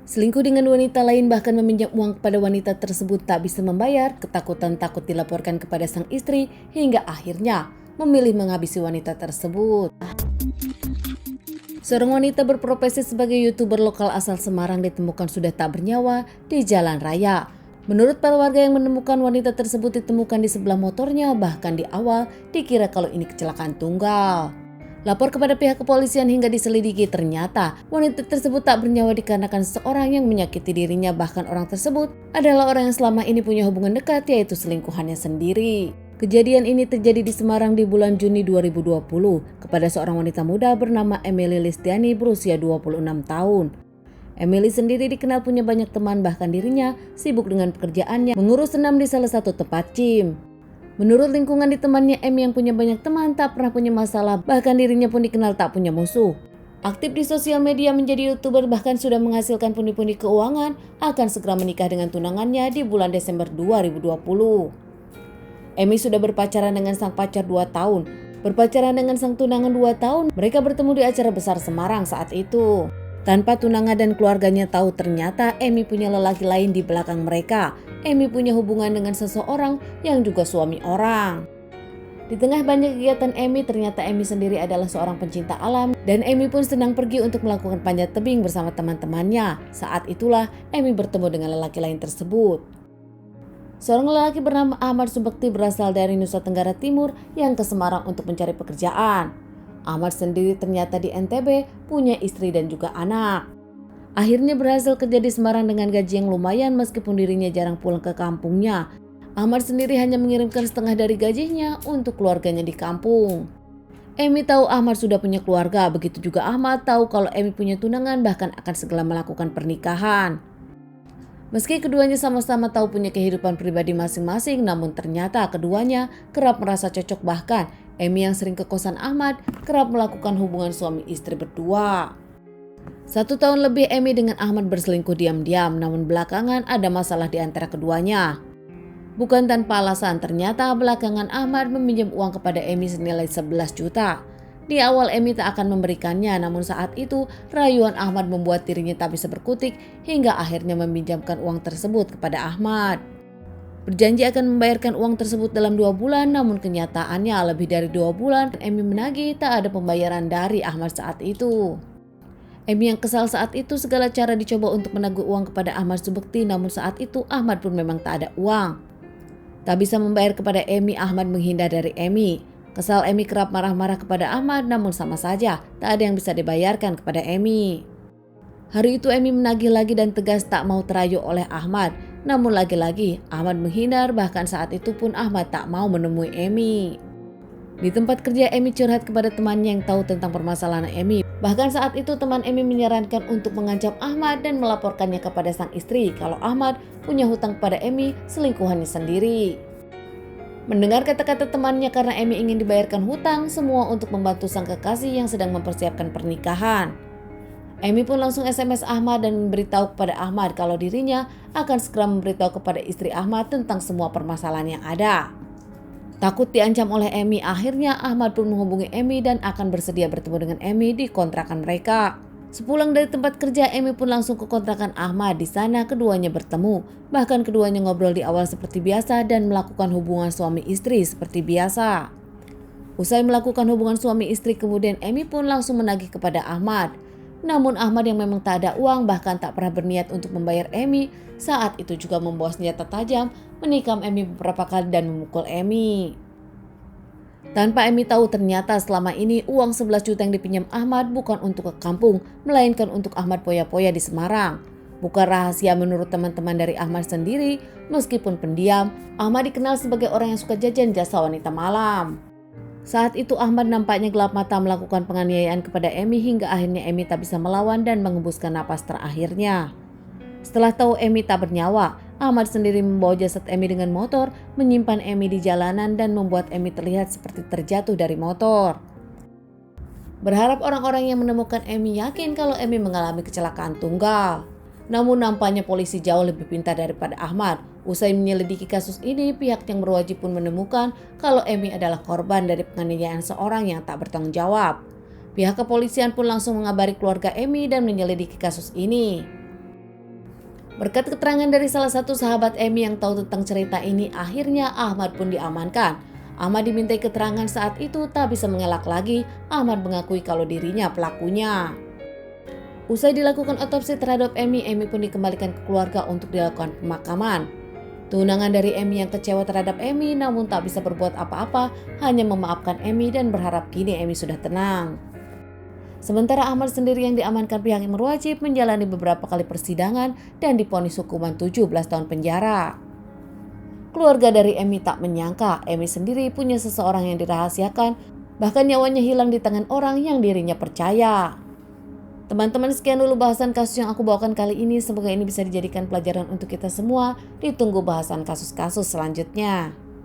Selingkuh dengan wanita lain bahkan meminjam uang kepada wanita tersebut tak bisa membayar, ketakutan takut dilaporkan kepada sang istri hingga akhirnya memilih menghabisi wanita tersebut. Seorang wanita berprofesi sebagai YouTuber lokal asal Semarang ditemukan sudah tak bernyawa di jalan raya. Menurut para warga yang menemukan wanita tersebut ditemukan di sebelah motornya, bahkan di awal dikira kalau ini kecelakaan tunggal. Lapor kepada pihak kepolisian hingga diselidiki, ternyata wanita tersebut tak bernyawa dikarenakan seorang yang menyakiti dirinya, bahkan orang tersebut adalah orang yang selama ini punya hubungan dekat, yaitu selingkuhannya sendiri. Kejadian ini terjadi di Semarang di bulan Juni 2020 kepada seorang wanita muda bernama Emily Listiani berusia 26 tahun. Emily sendiri dikenal punya banyak teman, bahkan dirinya sibuk dengan pekerjaannya mengurus senam di salah satu tempat gym. Menurut lingkungan di temannya, Emmy yang punya banyak teman tak pernah punya masalah, bahkan dirinya pun dikenal tak punya musuh. Aktif di sosial media menjadi YouTuber, bahkan sudah menghasilkan pundi-pundi keuangan, akan segera menikah dengan tunangannya di bulan Desember 2020. Emmy sudah berpacaran dengan sang pacar 2 tahun. Berpacaran dengan sang tunangan 2 tahun, mereka bertemu di acara besar Semarang saat itu. Tanpa tunangan dan keluarganya tahu, ternyata Emmy punya lelaki lain di belakang mereka. Emmy punya hubungan dengan seseorang yang juga suami orang. Di tengah banyak kegiatan Emmy, ternyata Emmy sendiri adalah seorang pencinta alam dan Emmy pun sedang pergi untuk melakukan panjat tebing bersama teman-temannya. Saat itulah Emmy bertemu dengan lelaki lain tersebut. Seorang lelaki bernama Ahmad Subekti berasal dari Nusa Tenggara Timur yang ke Semarang untuk mencari pekerjaan. Ahmad sendiri ternyata di NTB punya istri dan juga anak. Akhirnya berhasil kerja di Semarang dengan gaji yang lumayan meskipun dirinya jarang pulang ke kampungnya. Ahmad sendiri hanya mengirimkan setengah dari gajinya untuk keluarganya di kampung. Emmy tahu Ahmad sudah punya keluarga, begitu juga Ahmad tahu kalau Emmy punya tunangan, bahkan akan segera melakukan pernikahan. Meski keduanya sama-sama tahu punya kehidupan pribadi masing-masing, namun ternyata keduanya kerap merasa cocok, bahkan Emmy yang sering ke kosan Ahmad kerap melakukan hubungan suami istri berdua. 1 tahun lebih Emmy dengan Ahmad berselingkuh diam-diam, namun belakangan ada masalah di antara keduanya. Bukan tanpa alasan, ternyata belakangan Ahmad meminjam uang kepada Emmy senilai 11 juta. Di awal Emmy tak akan memberikannya, namun saat itu rayuan Ahmad membuat dirinya tak bisa berkutik hingga akhirnya meminjamkan uang tersebut kepada Ahmad. Berjanji akan membayarkan uang tersebut dalam 2 bulan, namun kenyataannya lebih dari 2 bulan Emmy menagih tak ada pembayaran dari Ahmad saat itu. Emmy yang kesal saat itu segala cara dicoba untuk menagih uang kepada Ahmad Subekti, namun saat itu Ahmad pun memang tak ada uang. Tak bisa membayar kepada Emmy, Ahmad menghindar dari Emmy. Kesal Emmy kerap marah-marah kepada Ahmad, namun sama saja tak ada yang bisa dibayarkan kepada Emmy. Hari itu Emmy menagih lagi dan tegas tak mau terayu oleh Ahmad. Namun lagi-lagi Ahmad menghindar, bahkan saat itu pun Ahmad tak mau menemui Emmy. Di tempat kerja Emmy curhat kepada temannya yang tahu tentang permasalahan Emmy. Bahkan saat itu teman Emmy menyarankan untuk mengancam Ahmad dan melaporkannya kepada sang istri kalau Ahmad punya hutang kepada Emmy, selingkuhannya sendiri. Mendengar kata-kata temannya karena Emmy ingin dibayarkan hutang, semua untuk membantu sang kekasih yang sedang mempersiapkan pernikahan. Emmy pun langsung SMS Ahmad dan memberitahu kepada Ahmad kalau dirinya akan segera memberitahu kepada istri Ahmad tentang semua permasalahan yang ada. Takut diancam oleh Emmy, akhirnya Ahmad pun menghubungi Emmy dan akan bersedia bertemu dengan Emmy di kontrakan mereka. Sepulang dari tempat kerja, Emmy pun langsung ke kontrakan Ahmad. Di sana keduanya bertemu. Bahkan keduanya ngobrol di awal seperti biasa dan melakukan hubungan suami istri seperti biasa. Usai melakukan hubungan suami istri, kemudian Emmy pun langsung menagih kepada Ahmad. Namun Ahmad yang memang tak ada uang, bahkan tak pernah berniat untuk membayar Emmy, saat itu juga membawa senjata tajam, menikam Emmy beberapa kali dan memukul Emmy. Tanpa Emmy tahu, ternyata selama ini uang 11 juta yang dipinjam Ahmad bukan untuk ke kampung, melainkan untuk Ahmad poya-poya di Semarang. Bukan rahasia menurut teman-teman dari Ahmad sendiri, meskipun pendiam, Ahmad dikenal sebagai orang yang suka jajan jasa wanita malam. Saat itu Ahmad nampaknya gelap mata melakukan penganiayaan kepada Emmy hingga akhirnya Emmy tak bisa melawan dan mengembuskan napas terakhirnya. Setelah tahu Emmy tak bernyawa, Ahmad sendiri membawa jasad Emmy dengan motor, menyimpan Emmy di jalanan dan membuat Emmy terlihat seperti terjatuh dari motor. Berharap orang-orang yang menemukan Emmy yakin kalau Emmy mengalami kecelakaan tunggal. Namun nampaknya polisi jauh lebih pintar daripada Ahmad. Usai menyelidiki kasus ini, pihak yang berwajib pun menemukan kalau Emmy adalah korban dari penganiayaan seorang yang tak bertanggung jawab. Pihak kepolisian pun langsung mengabari keluarga Emmy dan menyelidiki kasus ini. Berkat keterangan dari salah satu sahabat Emi yang tahu tentang cerita ini, akhirnya Ahmad pun diamankan. Ahmad dimintai keterangan saat itu tak bisa mengelak lagi. Ahmad mengakui kalau dirinya pelakunya. Usai dilakukan otopsi terhadap Emi pun dikembalikan ke keluarga untuk dilakukan pemakaman. Tunangan dari Emi yang kecewa terhadap Emi namun tak bisa berbuat apa-apa, hanya memaafkan Emi dan berharap kini Emi sudah tenang. Sementara Ahmad sendiri yang diamankan pihak yang berwajib menjalani beberapa kali persidangan dan divonis hukuman 17 tahun penjara. Keluarga dari Emi tak menyangka Emi sendiri punya seseorang yang dirahasiakan, bahkan nyawanya hilang di tangan orang yang dirinya percaya. Teman-teman, sekian dulu bahasan kasus yang aku bawakan kali ini. Semoga ini bisa dijadikan pelajaran untuk kita semua. Ditunggu bahasan kasus-kasus selanjutnya.